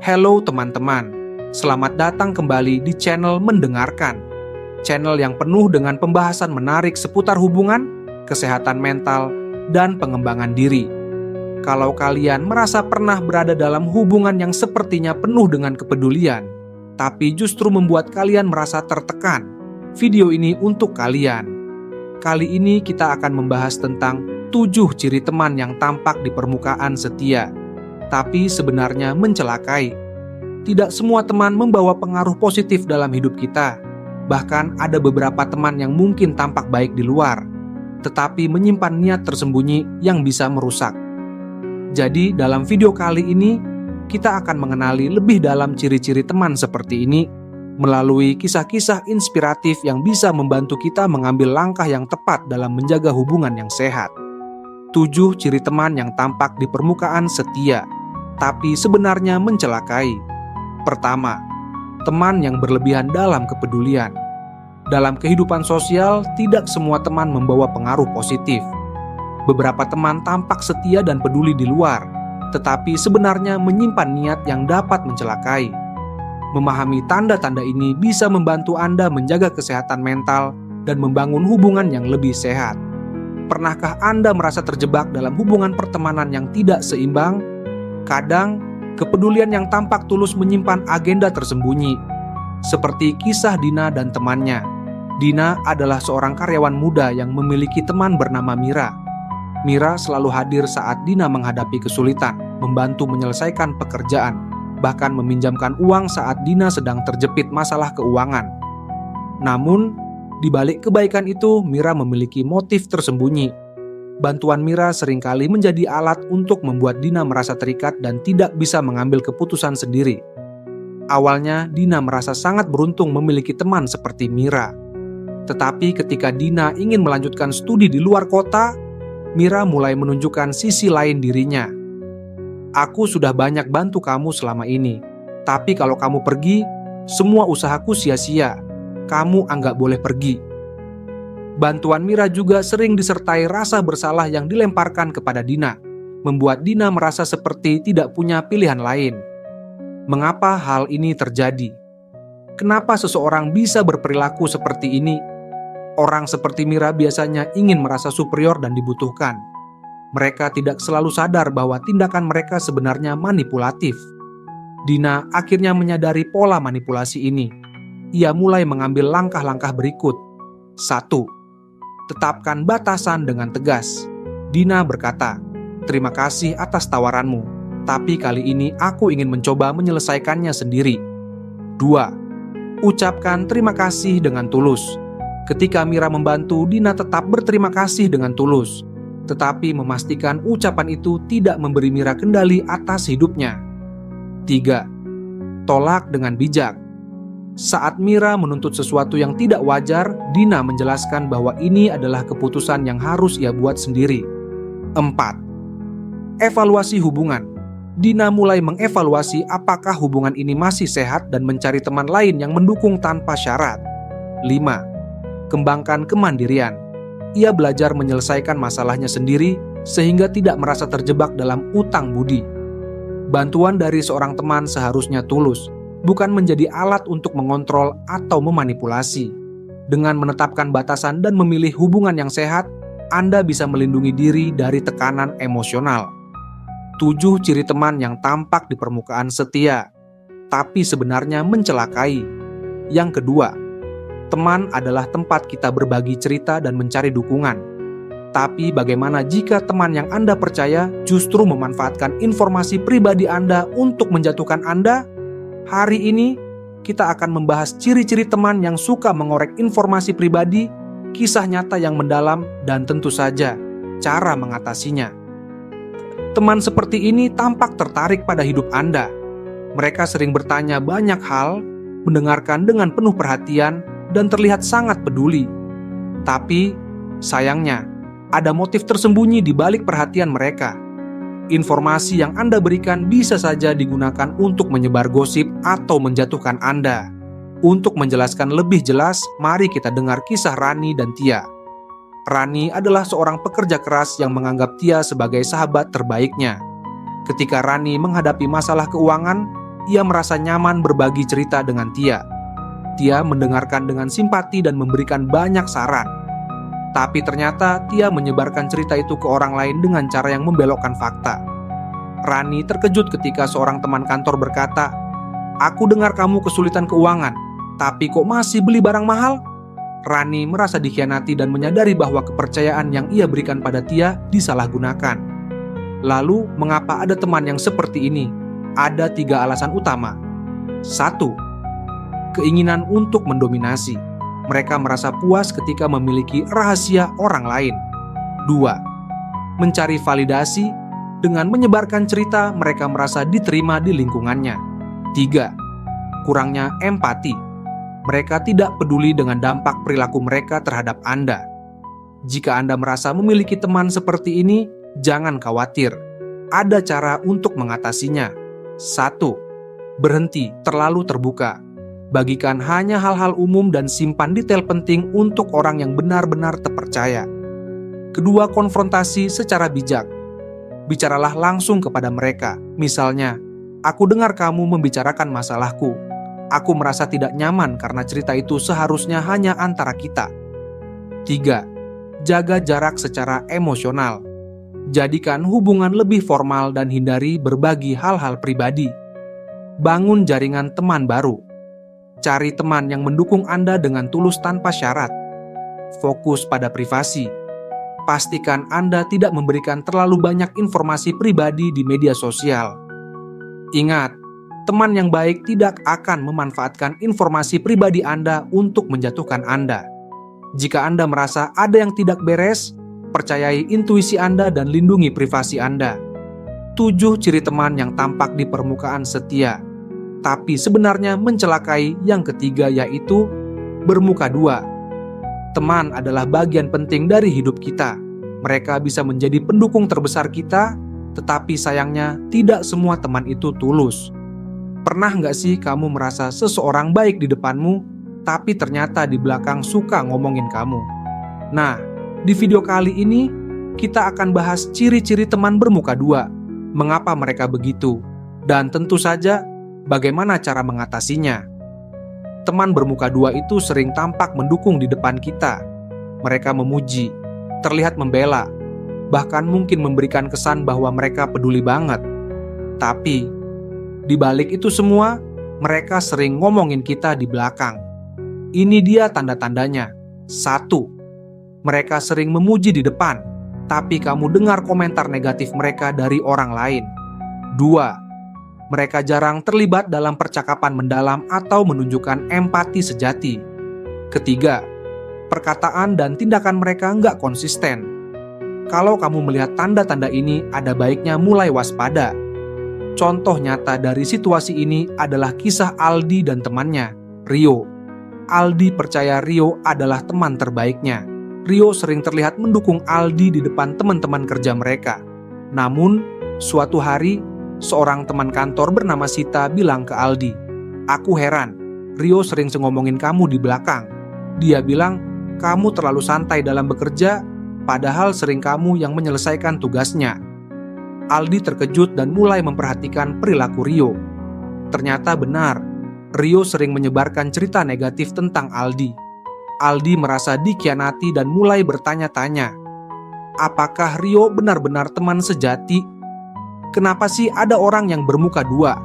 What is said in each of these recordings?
Halo teman-teman, selamat datang kembali di channel Mendengarkan. Channel yang penuh dengan pembahasan menarik seputar hubungan, kesehatan mental, dan pengembangan diri. Kalau kalian merasa pernah berada dalam hubungan yang sepertinya penuh dengan kepedulian, tapi justru membuat kalian merasa tertekan, video ini untuk kalian. Kali ini kita akan membahas tentang 7 ciri teman yang tampak di permukaan setia, tapi sebenarnya mencelakai. Tidak semua teman membawa pengaruh positif dalam hidup kita. Bahkan ada beberapa teman yang mungkin tampak baik di luar, tetapi menyimpan niat tersembunyi yang bisa merusak. Jadi dalam video kali ini, kita akan mengenali lebih dalam ciri-ciri teman seperti ini melalui kisah-kisah inspiratif yang bisa membantu kita mengambil langkah yang tepat dalam menjaga hubungan yang sehat. 7 ciri teman yang tampak di permukaan setia, tapi sebenarnya mencelakai. Pertama, teman yang berlebihan dalam kepedulian. Dalam kehidupan sosial, tidak semua teman membawa pengaruh positif. Beberapa teman tampak setia dan peduli di luar, tetapi sebenarnya menyimpan niat yang dapat mencelakai. Memahami tanda-tanda ini bisa membantu Anda menjaga kesehatan mental dan membangun hubungan yang lebih sehat. Pernahkah Anda merasa terjebak dalam hubungan pertemanan yang tidak seimbang? Kadang, kepedulian yang tampak tulus menyimpan agenda tersembunyi. Seperti kisah Dina dan temannya. Dina adalah seorang karyawan muda yang memiliki teman bernama Mira. Mira selalu hadir saat Dina menghadapi kesulitan, membantu menyelesaikan pekerjaan, bahkan meminjamkan uang saat Dina sedang terjepit masalah keuangan. Namun, di balik kebaikan itu, Mira memiliki motif tersembunyi. Bantuan Mira seringkali menjadi alat untuk membuat Dina merasa terikat dan tidak bisa mengambil keputusan sendiri. Awalnya, Dina merasa sangat beruntung memiliki teman seperti Mira. Tetapi ketika Dina ingin melanjutkan studi di luar kota, Mira mulai menunjukkan sisi lain dirinya. Aku sudah banyak bantu kamu selama ini, tapi kalau kamu pergi, semua usahaku sia-sia. Kamu anggap boleh pergi. Bantuan Mira juga sering disertai rasa bersalah yang dilemparkan kepada Dina, membuat Dina merasa seperti tidak punya pilihan lain. Mengapa hal ini terjadi? Kenapa seseorang bisa berperilaku seperti ini? Orang seperti Mira biasanya ingin merasa superior dan dibutuhkan. Mereka tidak selalu sadar bahwa tindakan mereka sebenarnya manipulatif. Dina akhirnya menyadari pola manipulasi ini. Ia mulai mengambil langkah-langkah berikut. 1. Tetapkan batasan dengan tegas. Dina berkata, "Terima kasih atas tawaranmu, tapi kali ini aku ingin mencoba menyelesaikannya sendiri." 2. Ucapkan terima kasih dengan tulus. Ketika Mira membantu, Dina tetap berterima kasih dengan tulus, tetapi memastikan ucapan itu tidak memberi Mira kendali atas hidupnya. 3. Tolak dengan bijak. Saat Mira menuntut sesuatu yang tidak wajar, Dina menjelaskan bahwa ini adalah keputusan yang harus ia buat sendiri. 4. Evaluasi hubungan. Dina mulai mengevaluasi apakah hubungan ini masih sehat dan mencari teman lain yang mendukung tanpa syarat. 5. Kembangkan kemandirian. Ia belajar menyelesaikan masalahnya sendiri sehingga tidak merasa terjebak dalam utang budi. Bantuan dari seorang teman seharusnya tulus, bukan menjadi alat untuk mengontrol atau memanipulasi. Dengan menetapkan batasan dan memilih hubungan yang sehat, Anda bisa melindungi diri dari tekanan emosional. 7 ciri teman yang tampak di permukaan setia, tapi sebenarnya mencelakai. Yang kedua, teman adalah tempat kita berbagi cerita dan mencari dukungan. Tapi bagaimana jika teman yang Anda percaya justru memanfaatkan informasi pribadi Anda untuk menjatuhkan Anda? Hari ini, kita akan membahas ciri-ciri teman yang suka mengorek informasi pribadi, kisah nyata yang mendalam, dan tentu saja, cara mengatasinya. Teman seperti ini tampak tertarik pada hidup Anda. Mereka sering bertanya banyak hal, mendengarkan dengan penuh perhatian, dan terlihat sangat peduli. Tapi, sayangnya, ada motif tersembunyi di balik perhatian mereka. Informasi yang Anda berikan bisa saja digunakan untuk menyebar gosip atau menjatuhkan Anda. Untuk menjelaskan lebih jelas, mari kita dengar kisah Rani dan Tia. Rani adalah seorang pekerja keras yang menganggap Tia sebagai sahabat terbaiknya. Ketika Rani menghadapi masalah keuangan, ia merasa nyaman berbagi cerita dengan Tia. Tia mendengarkan dengan simpati dan memberikan banyak saran. Tapi ternyata Tia menyebarkan cerita itu ke orang lain dengan cara yang membelokkan fakta. Rani terkejut ketika seorang teman kantor berkata, "Aku dengar kamu kesulitan keuangan, tapi kok masih beli barang mahal?" Rani merasa dikhianati dan menyadari bahwa kepercayaan yang ia berikan pada Tia disalahgunakan. Lalu, mengapa ada teman yang seperti ini? Ada 3 alasan utama. 1. Keinginan untuk mendominasi. Mereka merasa puas ketika memiliki rahasia orang lain. 2. Mencari validasi. Dengan menyebarkan cerita, mereka merasa diterima di lingkungannya. 3. Kurangnya empati. Mereka tidak peduli dengan dampak perilaku mereka terhadap Anda. Jika Anda merasa memiliki teman seperti ini, jangan khawatir. Ada cara untuk mengatasinya. 1. Berhenti terlalu terbuka. Bagikan hanya hal-hal umum dan simpan detail penting untuk orang yang benar-benar terpercaya. Kedua, konfrontasi secara bijak. Bicaralah langsung kepada mereka. Misalnya, "Aku dengar kamu membicarakan masalahku. Aku merasa tidak nyaman karena cerita itu seharusnya hanya antara kita." 3. Jaga jarak secara emosional. Jadikan hubungan lebih formal dan hindari berbagi hal-hal pribadi. Bangun jaringan teman baru. Cari teman yang mendukung Anda dengan tulus tanpa syarat. Fokus pada privasi. Pastikan Anda tidak memberikan terlalu banyak informasi pribadi di media sosial. Ingat, teman yang baik tidak akan memanfaatkan informasi pribadi Anda untuk menjatuhkan Anda. Jika Anda merasa ada yang tidak beres, percayai intuisi Anda dan lindungi privasi Anda. 7 ciri teman yang tampak di permukaan setia, tapi sebenarnya mencelakai. Yang ketiga yaitu bermuka dua. Teman adalah bagian penting dari hidup kita. Mereka bisa menjadi pendukung terbesar kita, tetapi sayangnya tidak semua teman itu tulus. Pernah nggak sih kamu merasa seseorang baik di depanmu, tapi ternyata di belakang suka ngomongin kamu? Nah, di video kali ini kita akan bahas ciri-ciri teman bermuka dua, mengapa mereka begitu, dan tentu saja bagaimana cara mengatasinya. Teman bermuka dua itu sering tampak mendukung di depan kita. Mereka memuji, terlihat membela, bahkan mungkin memberikan kesan bahwa mereka peduli banget. Tapi, di balik itu semua, mereka sering ngomongin kita di belakang. Ini dia tanda-tandanya. 1. Mereka sering memuji di depan, tapi kamu dengar komentar negatif mereka dari orang lain. 2. Mereka jarang terlibat dalam percakapan mendalam atau menunjukkan empati sejati. 3. Perkataan dan tindakan mereka nggak konsisten. Kalau kamu melihat tanda-tanda ini, ada baiknya mulai waspada. Contoh nyata dari situasi ini adalah kisah Aldi dan temannya, Rio. Aldi percaya Rio adalah teman terbaiknya. Rio sering terlihat mendukung Aldi di depan teman-teman kerja mereka. Namun, suatu hari, seorang teman kantor bernama Sita bilang ke Aldi, "Aku heran, Rio sering ngomongin kamu di belakang. Dia bilang, kamu terlalu santai dalam bekerja, padahal sering kamu yang menyelesaikan tugasnya." Aldi terkejut dan mulai memperhatikan perilaku Rio. Ternyata benar, Rio sering menyebarkan cerita negatif tentang Aldi. Aldi merasa dikhianati dan mulai bertanya-tanya, apakah Rio benar-benar teman sejati? Kenapa sih ada orang yang bermuka dua?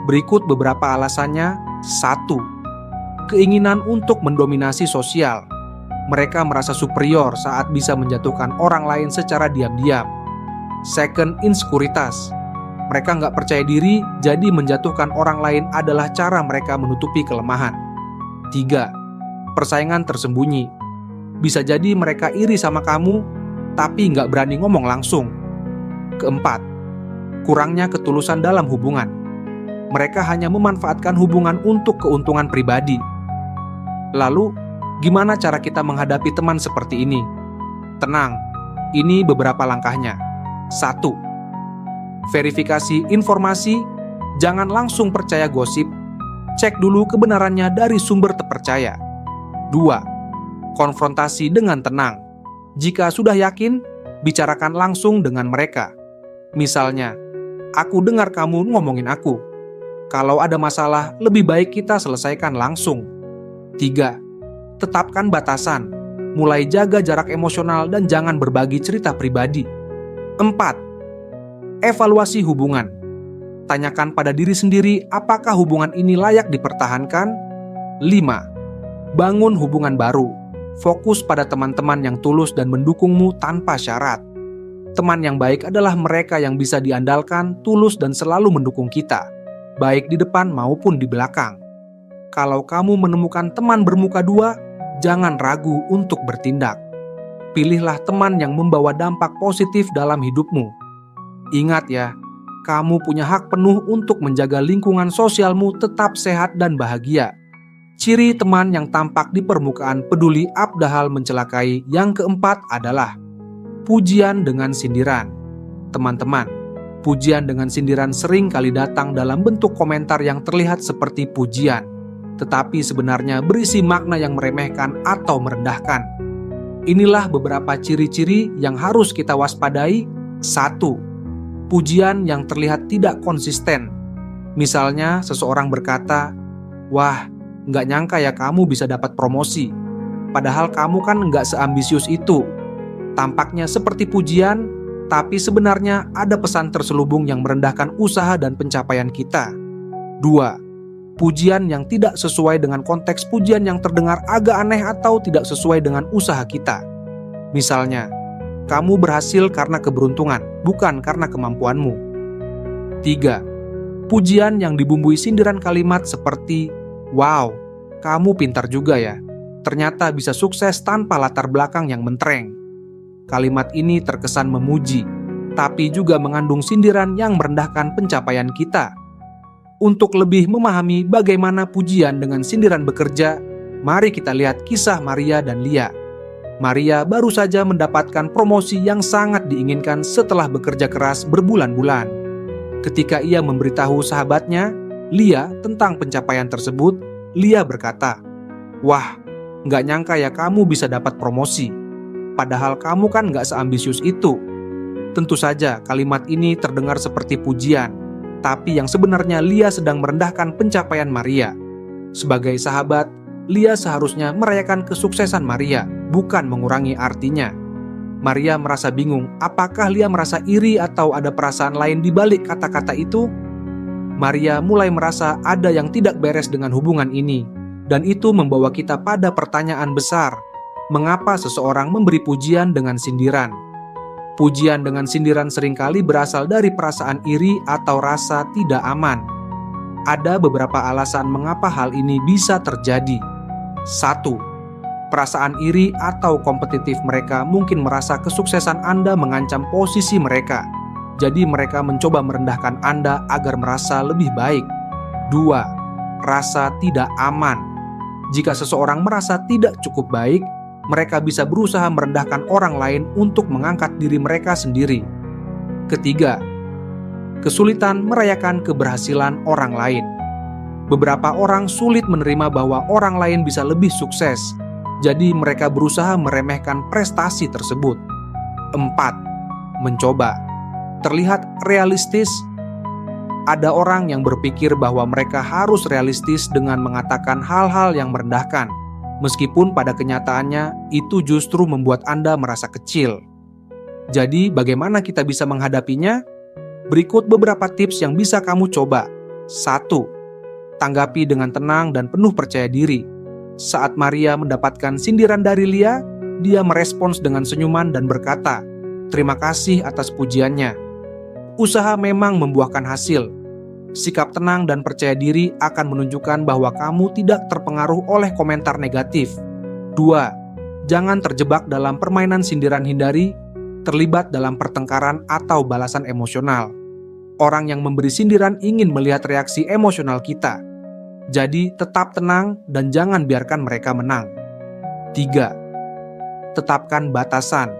Berikut beberapa alasannya. 1. Keinginan untuk mendominasi sosial. Mereka merasa superior saat bisa menjatuhkan orang lain secara diam-diam. 2. Insekuritas. Mereka nggak percaya diri, jadi menjatuhkan orang lain adalah cara mereka menutupi kelemahan. 3. Persaingan tersembunyi. Bisa jadi mereka iri sama kamu, tapi nggak berani ngomong langsung. 4. Kurangnya ketulusan dalam hubungan. Mereka hanya memanfaatkan hubungan untuk keuntungan pribadi. Lalu, gimana cara kita menghadapi teman seperti ini? Tenang, ini beberapa langkahnya. 1. Verifikasi informasi. Jangan langsung percaya gosip. Cek dulu kebenarannya dari sumber terpercaya. 2. Konfrontasi dengan tenang. Jika sudah yakin, bicarakan langsung dengan mereka. Misalnya, "Aku dengar kamu ngomongin aku." Kalau ada masalah, lebih baik kita selesaikan langsung. 3. Tetapkan batasan. Mulai jaga jarak emosional dan jangan berbagi cerita pribadi. 4. Evaluasi hubungan. Tanyakan pada diri sendiri apakah hubungan ini layak dipertahankan. 5. Bangun hubungan baru. Fokus pada teman-teman yang tulus dan mendukungmu tanpa syarat. Teman yang baik adalah mereka yang bisa diandalkan, tulus dan selalu mendukung kita, baik di depan maupun di belakang. Kalau kamu menemukan teman bermuka dua, jangan ragu untuk bertindak. Pilihlah teman yang membawa dampak positif dalam hidupmu. Ingat ya, kamu punya hak penuh untuk menjaga lingkungan sosialmu tetap sehat dan bahagia. Ciri teman yang tampak di permukaan peduli abdahal mencelakai yang keempat adalah pujian dengan sindiran. Teman-teman, pujian dengan sindiran sering kali datang dalam bentuk komentar yang terlihat seperti pujian, tetapi sebenarnya berisi makna yang meremehkan atau merendahkan. Inilah beberapa ciri-ciri yang harus kita waspadai. 1. Pujian yang terlihat tidak konsisten. Misalnya seseorang berkata, "Wah, nggak nyangka ya kamu bisa dapat promosi. Padahal kamu kan nggak seambisius itu." Tampaknya seperti pujian, tapi sebenarnya ada pesan terselubung yang merendahkan usaha dan pencapaian kita. 2. Pujian yang tidak sesuai dengan konteks pujian yang terdengar agak aneh atau tidak sesuai dengan usaha kita. Misalnya, kamu berhasil karena keberuntungan, bukan karena kemampuanmu. 3. Pujian yang dibumbui sindiran kalimat seperti, "Wow, kamu pintar juga ya. Ternyata bisa sukses tanpa latar belakang yang mentereng." Kalimat ini terkesan memuji, tapi juga mengandung sindiran yang merendahkan pencapaian kita. Untuk lebih memahami bagaimana pujian dengan sindiran bekerja, mari kita lihat kisah Maria dan Lia. Maria baru saja mendapatkan promosi yang sangat diinginkan setelah bekerja keras berbulan-bulan. Ketika ia memberitahu sahabatnya, Lia, tentang pencapaian tersebut, Lia berkata, "Wah, nggak nyangka ya kamu bisa dapat promosi. Padahal kamu kan nggak seambisius itu." Tentu saja kalimat ini terdengar seperti pujian, tapi yang sebenarnya Lia sedang merendahkan pencapaian Maria. Sebagai sahabat, Lia seharusnya merayakan kesuksesan Maria, bukan mengurangi artinya. Maria merasa bingung, apakah Lia merasa iri atau ada perasaan lain di balik kata-kata itu? Maria mulai merasa ada yang tidak beres dengan hubungan ini, dan itu membawa kita pada pertanyaan besar. Mengapa seseorang memberi pujian dengan sindiran? Pujian dengan sindiran seringkali berasal dari perasaan iri atau rasa tidak aman. Ada beberapa alasan mengapa hal ini bisa terjadi. 1. Perasaan iri atau kompetitif mereka mungkin merasa kesuksesan Anda mengancam posisi mereka. Jadi mereka mencoba merendahkan Anda agar merasa lebih baik. 2. Rasa tidak aman. Jika seseorang merasa tidak cukup baik, mereka bisa berusaha merendahkan orang lain untuk mengangkat diri mereka sendiri. Ketiga, kesulitan merayakan keberhasilan orang lain. Beberapa orang sulit menerima bahwa orang lain bisa lebih sukses, jadi mereka berusaha meremehkan prestasi tersebut. 4. Mencoba. Terlihat realistis. Ada orang yang berpikir bahwa mereka harus realistis dengan mengatakan hal-hal yang merendahkan, meskipun pada kenyataannya itu justru membuat Anda merasa kecil. Jadi, bagaimana kita bisa menghadapinya? Berikut beberapa tips yang bisa kamu coba. 1. Tanggapi dengan tenang dan penuh percaya diri. Saat Maria mendapatkan sindiran dari Lia, dia merespons dengan senyuman dan berkata, "Terima kasih atas pujiannya." Usaha memang membuahkan hasil. Sikap tenang dan percaya diri akan menunjukkan bahwa kamu tidak terpengaruh oleh komentar negatif. 2. Jangan terjebak dalam permainan sindiran, hindari terlibat dalam pertengkaran atau balasan emosional. Orang yang memberi sindiran ingin melihat reaksi emosional kita. Jadi tetap tenang dan jangan biarkan mereka menang. 3. Tetapkan batasan.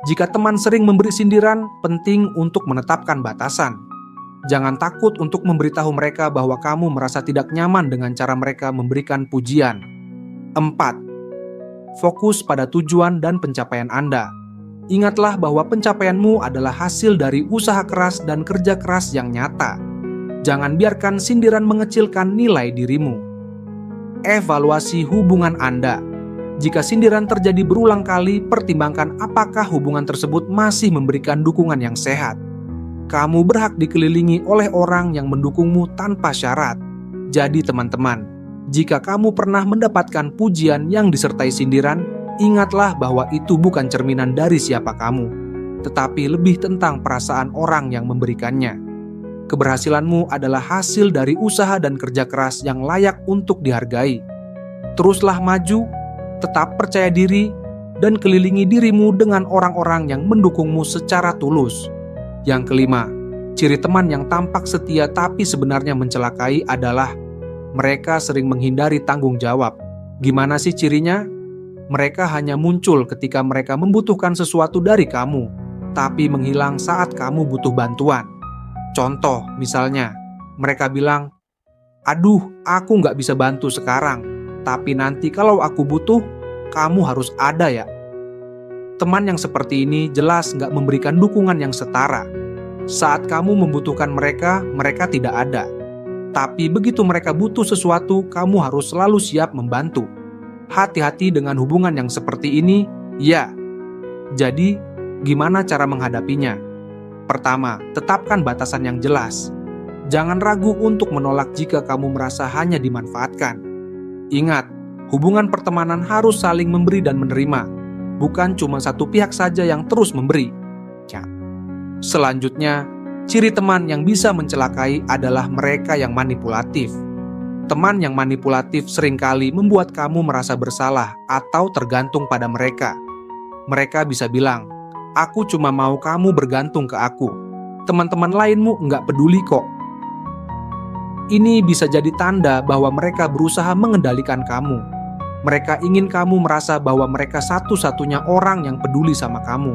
Jika teman sering memberi sindiran, penting untuk menetapkan batasan. Jangan takut untuk memberitahu mereka bahwa kamu merasa tidak nyaman dengan cara mereka memberikan pujian. 4. Fokus pada tujuan dan pencapaian Anda. Ingatlah bahwa pencapaianmu adalah hasil dari usaha keras dan kerja keras yang nyata. Jangan biarkan sindiran mengecilkan nilai dirimu. Evaluasi hubungan Anda. Jika sindiran terjadi berulang kali, pertimbangkan apakah hubungan tersebut masih memberikan dukungan yang sehat. Kamu berhak dikelilingi oleh orang yang mendukungmu tanpa syarat. Jadi teman-teman, jika kamu pernah mendapatkan pujian yang disertai sindiran, ingatlah bahwa itu bukan cerminan dari siapa kamu, tetapi lebih tentang perasaan orang yang memberikannya. Keberhasilanmu adalah hasil dari usaha dan kerja keras yang layak untuk dihargai. Teruslah maju, tetap percaya diri, dan kelilingi dirimu dengan orang-orang yang mendukungmu secara tulus. Yang kelima, ciri teman yang tampak setia tapi sebenarnya mencelakai adalah mereka sering menghindari tanggung jawab. Gimana sih cirinya? Mereka hanya muncul ketika mereka membutuhkan sesuatu dari kamu, tapi menghilang saat kamu butuh bantuan. Contoh, misalnya, mereka bilang, "Aduh, aku nggak bisa bantu sekarang, tapi nanti kalau aku butuh, kamu harus ada ya." Teman yang seperti ini jelas nggak memberikan dukungan yang setara. Saat kamu membutuhkan mereka, mereka tidak ada. Tapi begitu mereka butuh sesuatu, kamu harus selalu siap membantu. Hati-hati dengan hubungan yang seperti ini, ya. Jadi, gimana cara menghadapinya? Pertama, tetapkan batasan yang jelas. Jangan ragu untuk menolak jika kamu merasa hanya dimanfaatkan. Ingat, hubungan pertemanan harus saling memberi dan menerima. Bukan cuma satu pihak saja yang terus memberi. Selanjutnya, ciri teman yang bisa mencelakai adalah mereka yang manipulatif. Teman yang manipulatif seringkali membuat kamu merasa bersalah atau tergantung pada mereka. Mereka bisa bilang, "Aku cuma mau kamu bergantung ke aku. Teman-teman lainmu nggak peduli kok." Ini bisa jadi tanda bahwa mereka berusaha mengendalikan kamu. Mereka ingin kamu merasa bahwa mereka satu-satunya orang yang peduli sama kamu,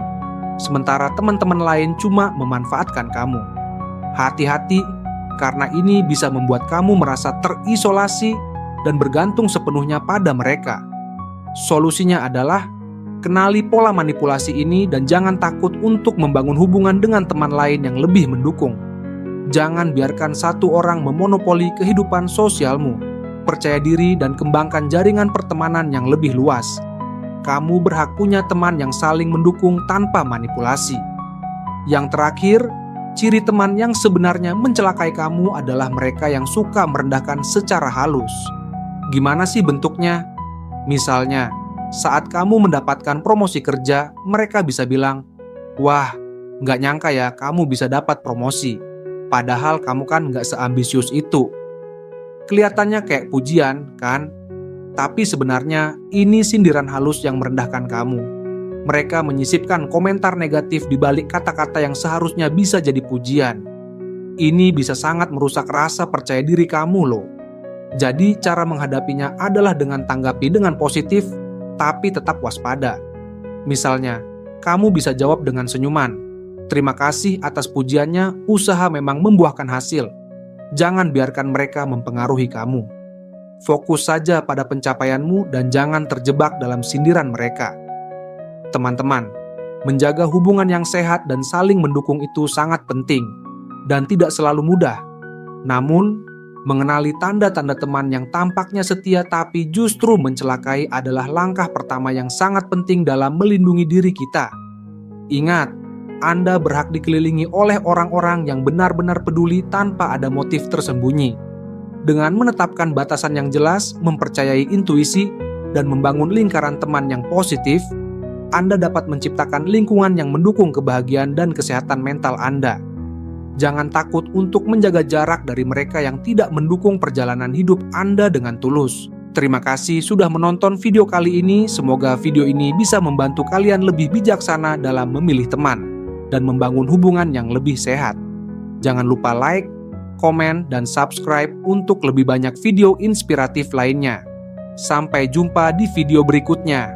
sementara teman-teman lain cuma memanfaatkan kamu. Hati-hati, karena ini bisa membuat kamu merasa terisolasi dan bergantung sepenuhnya pada mereka. Solusinya adalah kenali pola manipulasi ini dan jangan takut untuk membangun hubungan dengan teman lain yang lebih mendukung. Jangan biarkan satu orang memonopoli kehidupan sosialmu. Percaya diri dan kembangkan jaringan pertemanan yang lebih luas. Kamu berhak punya teman yang saling mendukung tanpa manipulasi. Yang terakhir, ciri teman yang sebenarnya mencelakai kamu adalah mereka yang suka merendahkan secara halus. Gimana sih bentuknya? Misalnya, saat kamu mendapatkan promosi kerja, mereka bisa bilang, "Wah, nggak nyangka ya kamu bisa dapat promosi. Padahal kamu kan nggak seambisius itu." Kelihatannya kayak pujian, kan? Tapi sebenarnya ini sindiran halus yang merendahkan kamu. Mereka menyisipkan komentar negatif di balik kata-kata yang seharusnya bisa jadi pujian. Ini bisa sangat merusak rasa percaya diri kamu loh. Jadi cara menghadapinya adalah dengan tanggapi dengan positif, tapi tetap waspada. Misalnya, kamu bisa jawab dengan senyuman, "Terima kasih atas pujiannya, usaha memang membuahkan hasil." Jangan biarkan mereka mempengaruhi kamu. Fokus saja pada pencapaianmu dan jangan terjebak dalam sindiran mereka. Teman-teman, menjaga hubungan yang sehat dan saling mendukung itu sangat penting dan tidak selalu mudah. Namun, mengenali tanda-tanda teman yang tampaknya setia tapi justru mencelakai adalah langkah pertama yang sangat penting dalam melindungi diri kita. Ingat, Anda berhak dikelilingi oleh orang-orang yang benar-benar peduli tanpa ada motif tersembunyi. Dengan menetapkan batasan yang jelas, mempercayai intuisi, dan membangun lingkaran teman yang positif, Anda dapat menciptakan lingkungan yang mendukung kebahagiaan dan kesehatan mental Anda. Jangan takut untuk menjaga jarak dari mereka yang tidak mendukung perjalanan hidup Anda dengan tulus. Terima kasih sudah menonton video kali ini. Semoga video ini bisa membantu kalian lebih bijaksana dalam memilih teman dan membangun hubungan yang lebih sehat. Jangan lupa like, komen, dan subscribe untuk lebih banyak video inspiratif lainnya. Sampai jumpa di video berikutnya.